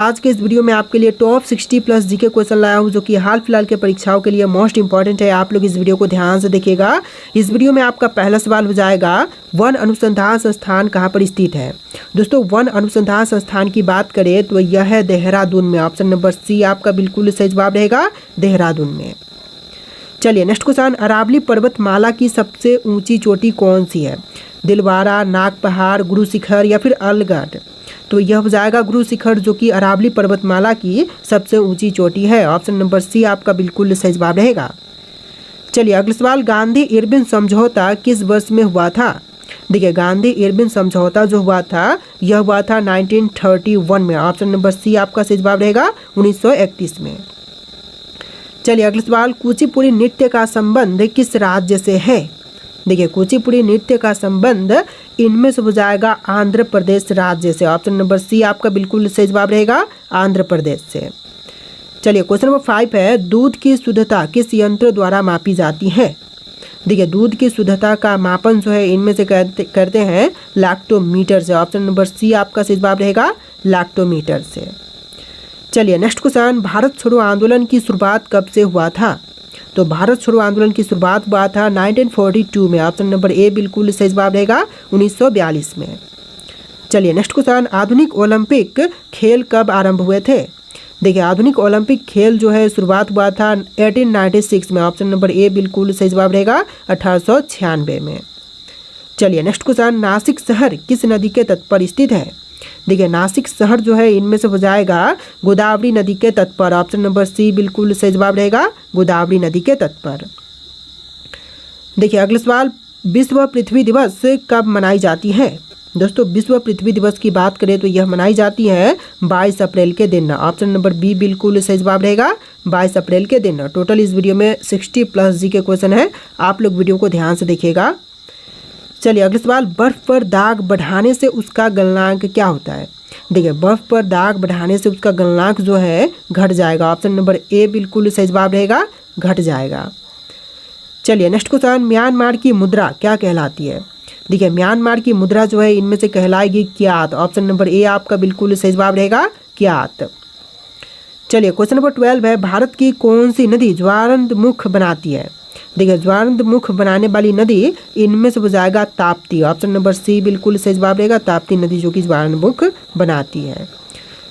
आज के इस वीडियो में आपके लिए टॉप 60 प्लस जीके क्वेश्चन लाया हूं जो कि हाल फिलहाल के परीक्षाओं के लिए मोस्ट इंपॉर्टेंट है। आप लोग इस वीडियो को ध्यान से देखिएगा। इस वीडियो में आपका पहला सवाल हो जाएगा, वन अनुसंधान संस्थान कहां पर स्थित है। दोस्तों, वन अनुसंधान संस्थान की बात करें तो यह है देहरादून में। ऑप्शन नंबर सी आपका बिल्कुल सही जवाब रहेगा, देहरादून में। चलिए नेक्स्ट क्वेश्चन, अरावली पर्वतमाला की सबसे ऊंची चोटी कौन सी है। दिलवारा, नाग पहाड़, गुरु शिखर या फिर अलगढ़। तो यह हो जाएगा गुरु शिखर, जो कि अरावली पर्वतमाला की सबसे ऊंची चोटी है। ऑप्शन नंबर सी आपका बिल्कुल सही जवाब रहेगा। चलिए अगला सवाल, गांधी इरविन समझौता किस वर्ष में हुआ था। देखिए, गांधी इरविन समझौता जो हुआ था यह हुआ था 1931 में। ऑप्शन नंबर सी आपका सही जवाब रहेगा, 1931 में। चलिए अगला सवाल, कुचिपुड़ी नृत्य का संबंध किस राज्य से है। देखिए, कुचिपुड़ी नृत्य का संबंध इनमें से हो जाएगा आंध्र प्रदेश राज्य से। ऑप्शन नंबर सी आपका बिल्कुल सही जवाब रहेगा, आंध्र प्रदेश से। चलिए क्वेश्चन नंबर 5 है, दूध की शुद्धता किस यंत्र द्वारा मापी जाती है। देखिए, दूध की शुद्धता का मापन जो है इनमें से करते हैं लैक्टोमीटर से। ऑप्शन नंबर सी आपका सही जवाब रहेगा, लैक्टोमीटर से। चलिए नेक्स्ट क्वेश्चन, भारत छोड़ो आंदोलन की शुरुआत कब से हुआ था। तो भारत छोड़ो आंदोलन की शुरुआत हुआ था 1942 में। ऑप्शन नंबर ए बिल्कुल सही जवाब रहेगा, 1942 में। चलिए नेक्स्ट क्वेश्चन, आधुनिक ओलंपिक खेल कब आरंभ हुए थे। देखिए, आधुनिक ओलंपिक खेल जो है शुरुआत हुआ था 1896 में। ऑप्शन नंबर ए बिल्कुल सही जवाब रहेगा, 1896 में। चलिए नेक्स्ट क्वेश्चन, नासिक शहर किस नदी के तट पर स्थित है। देखिए, नासिक शहर जो है इनमें से हो जाएगा गोदावरी नदी के तट पर। ऑप्शन नंबर सी बिल्कुल सही जवाब रहेगा, गोदावरी नदी के तट पर। देखिए अगला सवाल, विश्व पृथ्वी दिवस कब मनाई जाती है। दोस्तों, विश्व पृथ्वी दिवस की बात करें तो यह मनाई जाती है 22 अप्रैल के दिन। ऑप्शन नंबर बी बिल्कुल सही जवाब रहेगा, 22 अप्रैल के दिन। टोटल इस वीडियो में 60 प्लस जी के क्वेश्चन है, आप लोग वीडियो को ध्यान से देखिएगा। चलिए अगला सवाल, बर्फ पर दाग बढ़ाने से उसका गलनांक क्या होता है। देखिए, बर्फ पर दाग बढ़ाने से उसका गलनांक जो है घट जाएगा। ऑप्शन नंबर ए बिल्कुल सही जवाब रहेगा, घट जाएगा। चलिए नेक्स्ट क्वेश्चन, म्यांमार की मुद्रा क्या कहलाती है। देखिए, म्यांमार की मुद्रा जो है इनमें से कहलाएगी क्यात। ऑप्शन नंबर ए आपका बिल्कुल सही जवाब रहेगा, क्यात। चलिए क्वेश्चन नंबर 12 है, भारत की कौन सी नदी ज्वारंतमुख बनाती है। देखिए, ज्वारंतमुख बनाने वाली नदी इनमें से हो जाएगा ताप्ती। ऑप्शन नंबर सी बिल्कुल सही जवाब रहेगा, ताप्ती नदी जो कि ज्वारंतमुख बनाती है।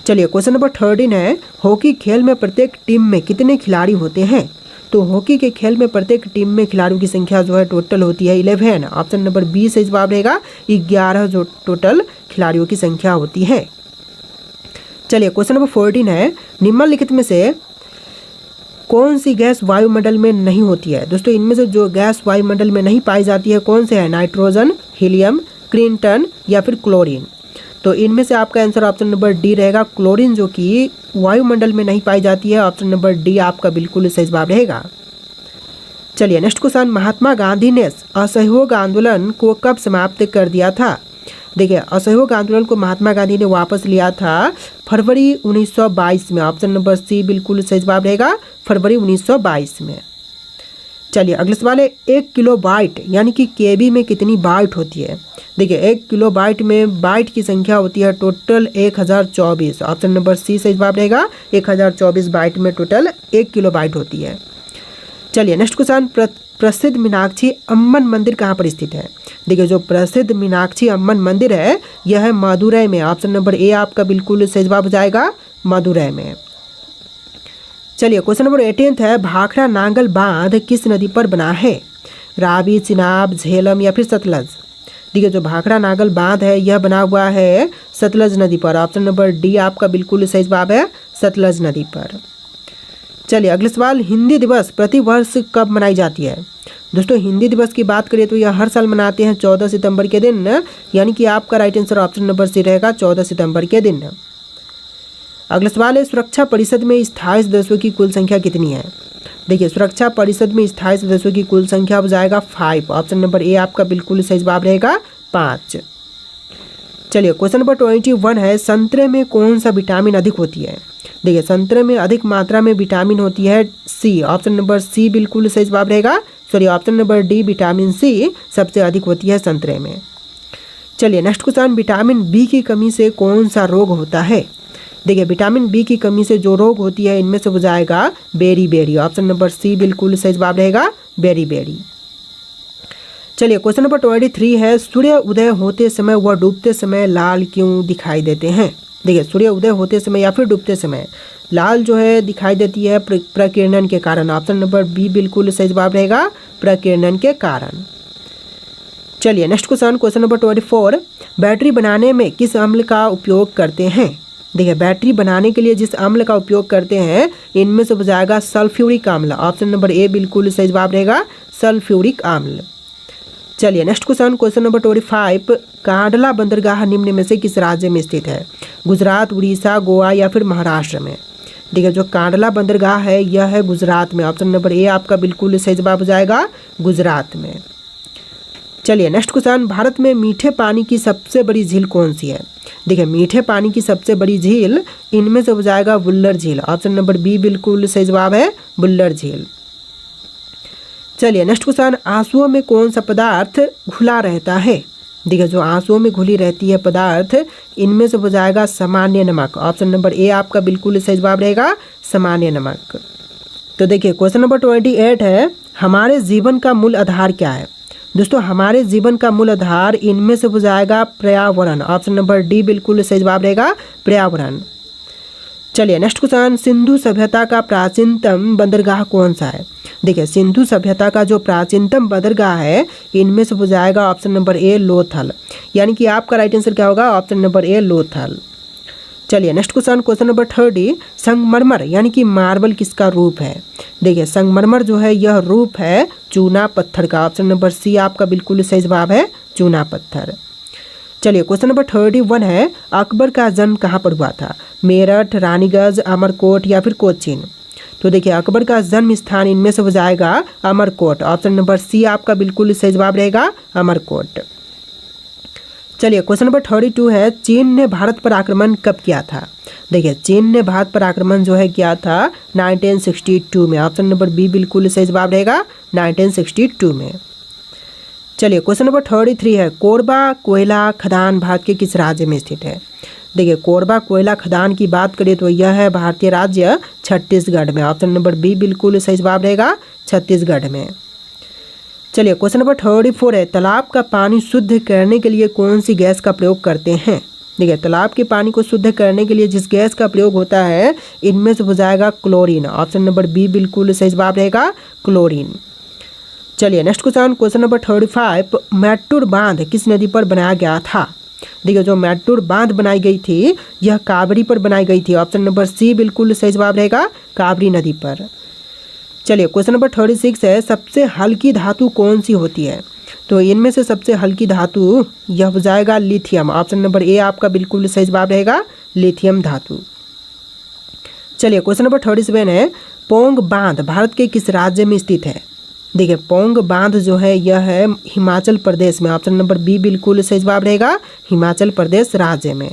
चलिए क्वेश्चन नंबर 13 है, हॉकी खेल में प्रत्येक टीम में कितने खिलाड़ी होते हैं। तो हॉकी के खेल में प्रत्येक टीम में खिलाड़ियों की संख्या जो है टोटल होती है 11। ऑप्शन नंबर बी सही जवाब रहेगा, 11 जो टोटल खिलाड़ियों की संख्या होती है। चलिए क्वेश्चन नंबर 14 है, निम्नलिखित में से कौन सी गैस वायुमंडल में नहीं होती है। दोस्तों, इनमें से जो गैस वायुमंडल में नहीं पाई जाती है कौन से है, नाइट्रोजन, हीलियम, क्रिंटन या फिर क्लोरीन। तो इनमें से आपका आंसर ऑप्शन नंबर डी रहेगा, क्लोरीन जो कि वायुमंडल में नहीं पाई जाती है। ऑप्शन नंबर डी आपका बिल्कुल सही जवाब रहेगा। चलिए नेक्स्ट क्वेश्चन, महात्मा गांधी ने असहयोग आंदोलन को कब समाप्त कर दिया था। देखिए, असहयोग आंदोलन को महात्मा गांधी ने वापस लिया था फरवरी 1922 में। ऑप्शन नंबर सी बिल्कुल सही जवाब रहेगा, फरवरी 1922 में। चलिए अगला सवाल है, 1 किलो बाइट यानी कि केबी में कितनी बाइट होती है। देखिए, 1 किलो बाइट में बाइट की संख्या होती है टोटल 1024। ऑप्शन नंबर सी सही जवाब रहेगा, 1024 बाइट में टोटल 1 किलो बाइट होती है। चलिए नेक्स्ट क्वेश्चन, प्रसिद्ध मीनाक्षी अम्मन मंदिर कहाँ पर स्थित है। देखिए, जो प्रसिद्ध मीनाक्षी अम्मन मंदिर है यह है मदुरै में। ऑप्शन नंबर ए आपका बिल्कुल सही जवाब हो जाएगा, मदुरै में। चलिए क्वेश्चन नंबर 18 है, भाखड़ा नांगल बांध किस नदी पर बना है। रावी, चिनाब, झेलम या फिर सतलज। देखिए, जो भाखड़ा नांगल बांध है यह बना हुआ है सतलज नदी पर। ऑप्शन नंबर डी आपका बिल्कुल सही जवाब है, सतलज नदी पर। चलिए अगला सवाल, हिंदी दिवस प्रति वर्ष कब मनाई जाती है। दोस्तों, हिंदी दिवस की बात करें तो यह हर साल मनाते हैं 14 सितंबर के दिन, यानी कि आपका right answer option number C रहेगा, 14 सितंबर के दिन। अगला सवाल है, सुरक्षा परिषद में स्थायी सदस्यों की कुल संख्या कितनी है। देखिए, सुरक्षा परिषद में स्थायी सदस्यों की कुल संख्या हो जाएगा 5। ऑप्शन नंबर ए आपका बिल्कुल सही जवाब रहेगा, 5। चलिए क्वेश्चन नंबर 21 है, संतरे में कौन सा विटामिन अधिक होती है। देखिए, संतरे में अधिक मात्रा में विटामिन होती है सी। ऑप्शन नंबर सी बिल्कुल सही जवाब रहेगा, option number D vitamin C सबसे अधिक होती है संतरे में। चलिए नेक्स्ट क्वेश्चन, विटामिन बी की कमी से कौन सा रोग होता है। देखिए विटामिन बी की कमी से जो रोग होती है इनमें से हो जाएगा beriberi. Option number C बिल्कुल सही जवाब रहेगा बेरी बेरी। चलिए क्वेश्चन नंबर 23 है, सूर्य उदय होते समय व डूबते समय लाल क्यों दिखाई देते हैं? देखिए सूर्य उदय होते समय या फिर डूबते समय लाल जो है दिखाई देती है प्रकीर्णन के कारण। ऑप्शन नंबर बी बिल्कुल सही जवाब रहेगा प्रकीर्णन के कारण। चलिए नेक्स्ट क्वेश्चन नंबर 24, बैटरी बनाने में किस अम्ल का उपयोग करते हैं? देखिए बैटरी बनाने के लिए जिस अम्ल का उपयोग करते हैं इनमें से हो जाएगा सल्फ्यूरिक अम्ल। ऑप्शन नंबर ए बिल्कुल सही जवाब रहेगा सल्फ्यूरिक अम्ल। चलिए नेक्स्ट क्वेश्चन नंबर 25, कांडला बंदरगाह निम्न में से किस राज्य में स्थित है? गुजरात, उड़ीसा, गोवा या फिर महाराष्ट्र में? देखिए जो कांडला बंदरगाह है यह है गुजरात में। ऑप्शन नंबर ए आपका बिल्कुल सही जवाब हो जाएगा गुजरात में। चलिए नेक्स्ट क्वेश्चन, भारत में मीठे पानी की सबसे बड़ी झील कौन सी है? देखिए मीठे पानी की सबसे बड़ी झील इनमें से हो जाएगा बुल्लर झील। ऑप्शन नंबर बी बिल्कुल सही जवाब है बुल्लर झील। चलिए नेक्स्ट क्वेश्चन, आंसुओं में कौन सा पदार्थ घुला रहता है? देखिए जो आंसुओं में घुली रहती है पदार्थ इनमें से हो जाएगा सामान्य नमक। ऑप्शन नंबर ए आपका बिल्कुल सही जवाब रहेगा सामान्य नमक। तो देखिए क्वेश्चन नंबर 28 है, हमारे जीवन का मूल आधार क्या है? दोस्तों हमारे जीवन का मूल आधार इनमें से हो जाएगा पर्यावरण। ऑप्शन नंबर डी बिल्कुल सही जवाब रहेगा पर्यावरण। चलिए नेक्स्ट क्वेश्चन, सिंधु सभ्यता का प्राचीनतम बंदरगाह कौन सा है? देखिए सिंधु सभ्यता का जो प्राचीनतम बंदरगाह है इनमें से हो जाएगा ऑप्शन नंबर ए लोथल। यानी कि आपका राइट आंसर क्या होगा? Option number A Lothal. चलिए नेक्स्ट क्वेश्चन नंबर 30, संगमरमर यानी कि मार्बल किसका रूप है? देखिए संगमरमर जो है यह रूप है चूना पत्थर का। ऑप्शन नंबर सी आपका बिल्कुल सही जवाब है चूना पत्थर। चलिए क्वेश्चन नंबर 31 है, अकबर का जन्म कहाँ पर हुआ था? मेरठ, रानीगंज, अमरकोट या फिर कोचीन? तो देखिए अकबर का जन्म स्थान इनमें से हो जाएगा अमरकोट। ऑप्शन नंबर सी आपका बिल्कुल सही जवाब रहेगा अमरकोट। चलिए क्वेश्चन नंबर 32 है, चीन ने भारत पर आक्रमण कब किया था? देखिए चीन ने भारत पर आक्रमण जो है किया था 1962 में। ऑप्शन नंबर बी बिल्कुल सही जवाब रहेगा 1962 में। चलिए क्वेश्चन नंबर 33 है, कोरबा कोयला खदान भारत के किस राज्य में स्थित है? देखिए कोरबा कोयला खदान की बात करें तो यह है भारतीय राज्य छत्तीसगढ़ में। ऑप्शन नंबर बी बिल्कुल सही जवाब रहेगा छत्तीसगढ़ में। चलिए क्वेश्चन नंबर 34 है, तालाब का पानी शुद्ध करने के लिए कौन सी गैस का प्रयोग करते हैं? देखिए तालाब के पानी को शुद्ध करने के लिए जिस गैस का प्रयोग होता है इनमें से हो जाएगा क्लोरीन। ऑप्शन नंबर बी बिल्कुल सही जवाब रहेगा क्लोरीन। चलिए नेक्स्ट क्वेश्चन नंबर 35, मैट्टूर बांध किस नदी पर बनाया गया था? देखिए जो मैट्टूर बांध बनाई गई थी यह काबरी पर बनाई गई थी। ऑप्शन नंबर सी बिल्कुल सही जवाब रहेगा काबरी नदी पर। चलिए क्वेश्चन नंबर 36 है, सबसे हल्की धातु कौन सी होती है? तो इनमें से सबसे हल्की धातु यह हो जाएगा लिथियम। ऑप्शन नंबर ए आपका बिल्कुल सही जवाब रहेगा लिथियम धातु। चलिए क्वेश्चन नंबर 37 है, पोंग बांध भारत के किस राज्य में स्थित है? देखिए पोंग बांध जो है यह है हिमाचल प्रदेश में। ऑप्शन नंबर बी बिल्कुल सही जवाब रहेगा हिमाचल प्रदेश राज्य में।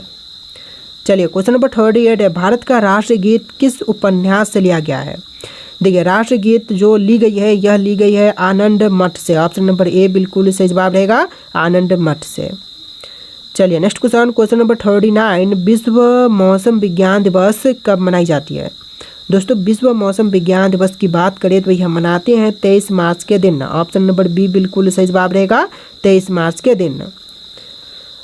चलिए क्वेश्चन नंबर 38 है, भारत का राष्ट्रगीत किस उपन्यास से लिया गया है? देखिए राष्ट्रगीत जो ली गई है यह ली गई है आनंद मठ से। ऑप्शन नंबर ए बिल्कुल सही जवाब रहेगा आनंद मठ से। चलिए नेक्स्ट क्वेश्चन नंबर 39, विश्व मौसम विज्ञान दिवस कब मनाई जाती है? दोस्तों विश्व मौसम विज्ञान दिवस की बात करें तो यह मनाते हैं 23 मार्च के दिन। ऑप्शन नंबर बी बिल्कुल सही जवाब रहेगा 23 मार्च के दिन।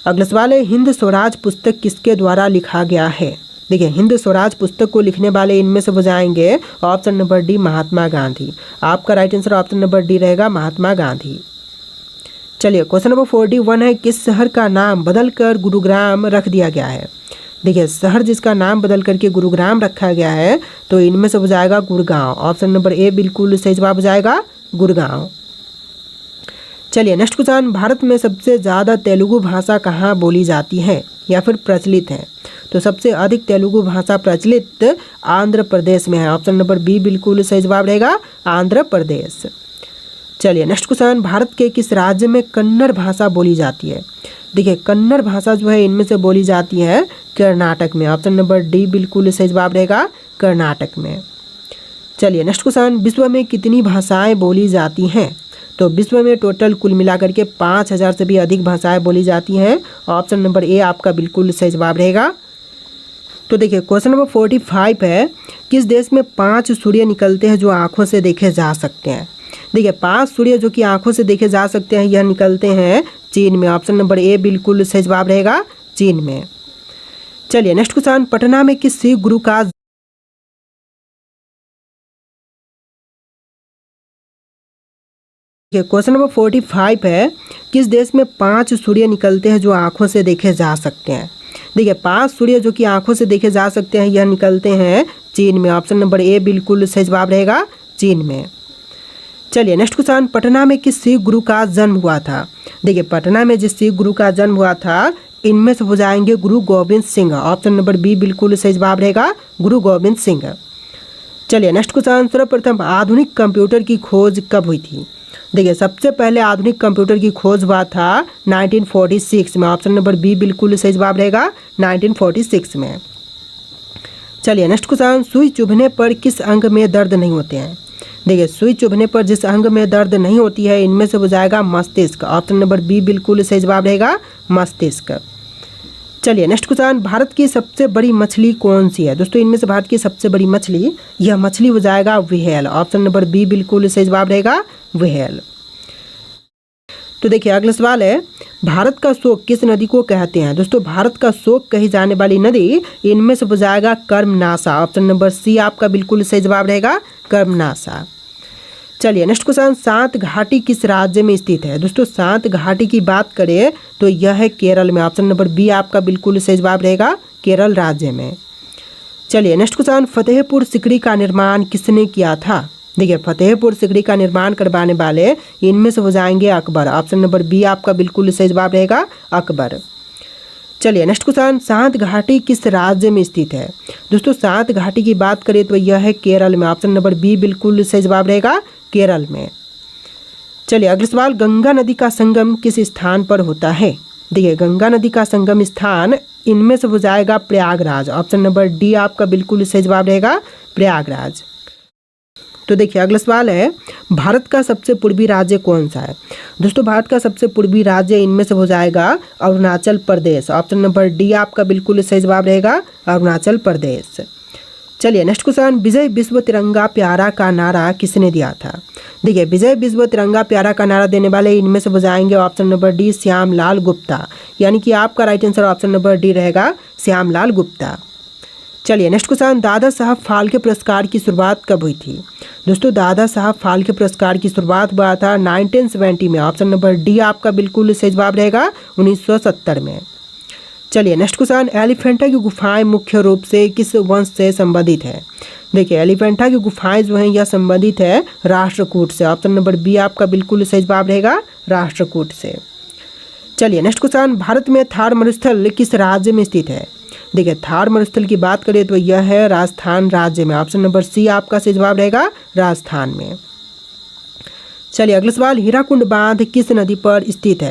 अगला सवाल है, हिंद स्वराज पुस्तक किसके द्वारा लिखा गया है? देखिए हिंद स्वराज पुस्तक को लिखने वाले इनमें से हो जाएंगे option number D Mahatma Gandhi. आपका right answer option number D रहेगा महात्मा गांधी। चलिए क्वेश्चन नंबर 41 है, किस शहर का नाम बदलकर गुरुग्राम रख दिया गया है? देखिए शहर जिसका नाम बदल करके गुरुग्राम रखा गया है तो इनमें से हो जाएगा गुड़गांव। ऑप्शन नंबर ए बिल्कुल सही जवाब हो जाएगा गुड़गांव। चलिए नेक्स्ट क्वेश्चन, भारत में सबसे ज़्यादा तेलुगु भाषा कहाँ बोली जाती है या फिर प्रचलित है? तो सबसे अधिक तेलुगु भाषा प्रचलित आंध्र प्रदेश में है। ऑप्शन नंबर बी बिल्कुल सही जवाब रहेगा आंध्र प्रदेश। चलिए नेक्स्ट क्वेश्चन, भारत के किस राज्य में कन्नड़ भाषा बोली जाती है? देखिए कन्नड़ भाषा जो है इनमें से बोली जाती है कर्नाटक में। ऑप्शन नंबर डी बिल्कुल सही जवाब रहेगा कर्नाटक में। चलिए नेक्स्ट क्वेश्चन, विश्व में कितनी भाषाएं बोली जाती हैं? तो विश्व में टोटल कुल मिलाकर के 5000 से भी अधिक भाषाएं बोली जाती हैं। ऑप्शन नंबर ए आपका बिल्कुल सही जवाब रहेगा तो देखिए क्वेश्चन नंबर 45 है, किस देश में 5 सूर्य निकलते हैं जो आंखों से देखे जा सकते हैं। देखिए 5 सूर्य जो कि आंखों से देखे जा सकते हैं, यह निकलते हैं चीन में। ऑप्शन नंबर ए बिल्कुल सही जवाब रहेगा, चीन में। चलिए नेक्स्ट क्वेश्चन, पटना में किस सिख गुरु का क्वेश्चन नंबर 45 है, किस देश में 5 सूर्य निकलते हैं जो आंखों से देखे जा सकते हैं। देखिए 5 सूर्य जो कि आंखों से देखे जा सकते हैं, यह निकलते हैं चीन में। ऑप्शन नंबर ए बिल्कुल सही जवाब रहेगा, चीन में। चलिए नेक्स्ट क्वेश्चन, पटना में किस सिख गुरु का जन्म हुआ था। देखिए पटना में जिस सिख गुरु का जन्म हुआ था, इनमें से हो जाएंगे Guru Gobind Singh. Option number B बिल्कुल सही जवाब रहेगा, गुरु गोविंद सिंह। चलिए नेक्स्ट क्वेश्चन, सर्वप्रथम आधुनिक कंप्यूटर की खोज कब हुई थी। देखिए सबसे पहले आधुनिक कंप्यूटर की खोज हुआ था 1946 में। ऑप्शन नंबर बी बिल्कुल सही जवाब रहेगा, 1946 में। चलिए नेक्स्ट क्वेश्चन, सुई चुभने पर किस अंग में दर्द नहीं होते हैं। देखिए सुई चुभने पर जिस अंग में दर्द नहीं होती है, इनमें से हो जाएगा मस्तिष्क। ऑप्शन नंबर बी बिल्कुल सही जवाब रहेगा, मस्तिष्क। चलिए नेक्स्ट क्वेश्चन, भारत की सबसे बड़ी मछली कौन सी है। दोस्तों इनमें से भारत की सबसे बड़ी मछली, यह मछली हो जाएगा व्हेल। ऑप्शन नंबर बी बिल्कुल सही जवाब रहेगा, व्हेल। तो देखिए अगला सवाल है, भारत का शोक किस नदी को कहते हैं। दोस्तों भारत का शोक कही जाने वाली नदी, इनमें से हो जाएगा कर्मनाशा। ऑप्शन नंबर सी आपका बिल्कुल सही जवाब रहेगा, कर्मनाशा। चलिए नेक्स्ट क्वेश्चन, सात घाटी किस राज्य में स्थित है। दोस्तों सात घाटी की बात करें तो यह है केरल में। ऑप्शन नंबर बी आपका बिल्कुल सही जवाब रहेगा, केरल राज्य में। चलिए नेक्स्ट क्वेश्चन, फतेहपुर सिकड़ी का निर्माण किसने किया था। देखिए फतेहपुर सिकड़ी का निर्माण करवाने वाले, इनमें से हो जाएंगे अकबर। ऑप्शन नंबर बी आपका बिल्कुल सही जवाब रहेगा, अकबर। चलिए नेक्स्ट क्वेश्चन, सात घाटी किस राज्य में स्थित है। दोस्तों सात घाटी की बात करें तो यह है केरल में। ऑप्शन नंबर बी बिल्कुल सही जवाब रहेगा, केरल में। चलिए अगला सवाल, गंगा नदी का संगम किस स्थान पर होता है। देखिए गंगा नदी का संगम स्थान, इनमें से हो जाएगा प्रयागराज। ऑप्शन नंबर डी आपका बिल्कुल सही जवाब रहेगा, प्रयागराज। तो देखिए अगला सवाल है, भारत का सबसे पूर्वी राज्य कौन सा है। दोस्तों भारत का सबसे पूर्वी राज्य, इनमें से हो जाएगा Arunachal Pradesh. Option number D आपका बिल्कुल सही जवाब रहेगा, अरुणाचल प्रदेश। चलिए नेक्स्ट क्वेश्चन, विजय विश्व तिरंगा प्यारा का नारा किसने दिया था। देखिए विजय विश्व तिरंगा प्यारा का नारा देने वाले, इनमें से हो जाएंगे option number D Shyamlal Gupta. यानी कि आपका right answer option number D रहेगा, श्यामलाल गुप्ता। चलिए नेक्स्ट क्वेश्चन, दादा साहब फाल्के पुरस्कार की शुरुआत कब हुई थी। दोस्तों दादा साहब फाल्के पुरस्कार की शुरुआत हुआ था 1970 में। ऑप्शन नंबर डी आपका बिल्कुल सही जवाब रहेगा, 1970 में। चलिए नेक्स्ट क्वेश्चन, एलिफेंटा की गुफाएं मुख्य रूप से किस वंश से संबंधित है। देखिए एलिफेंटा की गुफाएं जो हैं यह संबंधित है राष्ट्रकूट से। ऑप्शन नंबर बी आपका बिल्कुल सही जवाब रहेगा, राष्ट्रकूट से। चलिए नेक्स्ट क्वेश्चन, भारत में थार मरुस्थल किस राज्य में स्थित है। देखिए थार मरुस्थल की बात करें तो यह है राजस्थान राज्य में। ऑप्शन नंबर सी आपका सही जवाब रहेगा, राजस्थान में। चलिए अगला सवाल, हीराकुंड बांध किस नदी पर स्थित है।